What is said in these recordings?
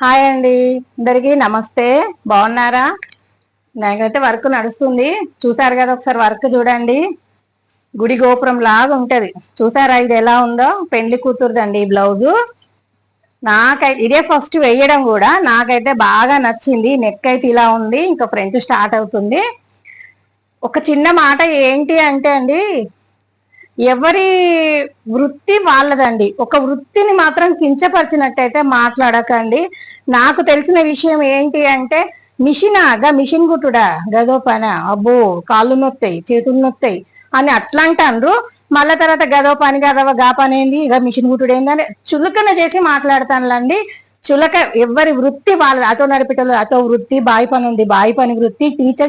Hi అండి, అందరికి నమస్తే. బాగున్నారా? నాకైతే వర్క్ నడుస్తుంది. చూసారు కదా, ఒకసారి వర్క్ చూడండి. గుడి గోపురం లాగా ఉంటది. చూసారా ఇది ఎలా ఉందో? పెండ్లి కూతురుదండి ఈ బ్లౌజు. నాకైతే ఇదే ఫస్ట్ వేయడం కూడా. నాకైతే బాగా నచ్చింది. నెక్ అయితే ఇలా ఉంది, ఇంకా ఫ్రంట్ స్టార్ట్ అవుతుంది. ఒక చిన్న మాట ఏంటి అంటే అండి, ఎవరి వృత్తి వాళ్ళదండి. ఒక వృత్తిని మాత్రం కించపరిచినట్టయితే మాట్లాడకండి. నాకు తెలిసిన విషయం ఏంటి అంటే, మిషన్ కుట్టుడా గదో పని, అబ్బో కాళ్ళు నొత్తాయి, చేతులు నొత్తాయి అని అట్లా అంటారు. మళ్ళా తర్వాత గదో పని గదవ గా పని ఏంది, ఇక మిషన్ కుట్టుడు ఏందని చులకన చేసి మాట్లాడతానులండి. చులక ఎవరి వృత్తి వాళ్ళ. ఆటో నడిపేటోళ్ళు ఆటో వృత్తి, బాయి పని ఉంది బాయి పని వృత్తి,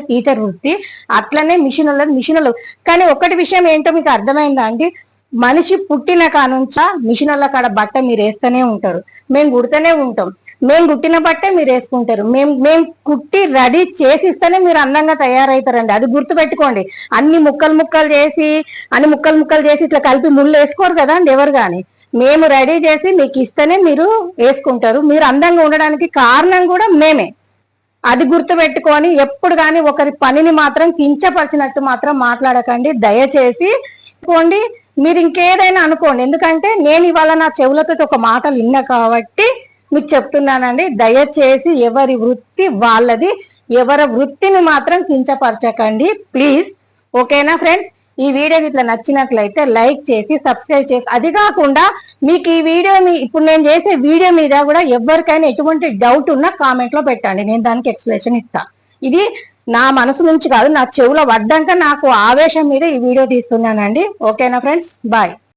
టీచర్ వృత్తి, అట్లనే మిషన్లు. కానీ ఒకటి విషయం ఏంటో మీకు అర్థమైందా అండి? మనిషి పుట్టిన కానుంచా మిషన్ల కాడ బట్ట మీరు వేస్తూనే ఉంటారు, మేము కుడుతూనే ఉంటాం. మేము కుట్టిన బట్టే మీరు వేసుకుంటారు. మేము కుట్టి రెడీ చేసి ఇస్తేనే మీరు అందంగా తయారవుతారండి. అది గుర్తు పెట్టుకోండి. అన్ని ముక్కలు చేసి ఇట్లా కలిపి ముళ్ళు వేసుకోరు కదా అండి ఎవరు కానీ. మేము రెడీ చేసి మీకు ఇస్తేనే మీరు వేసుకుంటారు. మీరు అందంగా ఉండడానికి కారణం కూడా మేమే. అది గుర్తు పెట్టుకొని ఎప్పుడు కానీ ఒకరి పనిని మాత్రం కించపరిచినట్టు మాత్రం మాట్లాడకండి దయచేసి. పోండి, మీరు ఇంకేదైనా అనుకోండి. ఎందుకంటే నేను ఇవాళ నా చెవులతో ఒక మాటలు విన్నా కాబట్టి మీకు చెప్తున్నానండి. దయచేసి ఎవరి వృత్తి వాళ్ళది. ఎవరి వృత్తిని మాత్రం కించపరచకండి ప్లీజ్. ఓకేనా ఫ్రెండ్స్? ఈ వీడియో ఇట్లా నచ్చినట్లయితే లైక్ చేసి సబ్స్క్రైబ్ చేసి, అది కాకుండా మీకు ఈ వీడియో ఇప్పుడు నేను చేసే వీడియో మీద కూడా ఎవరికైనా ఎటువంటి డౌట్ ఉన్నా కామెంట్ లో పెట్టండి, నేను దానికి ఎక్స్ప్లెనేషన్ ఇస్తా. ఇది నా మనసు నుంచి కాదు, నా చెవులో పడ్డాక నాకు ఆవేశం మీద ఈ వీడియో తీస్తున్నానండి. ఓకేనా ఫ్రెండ్స్? బాయ్.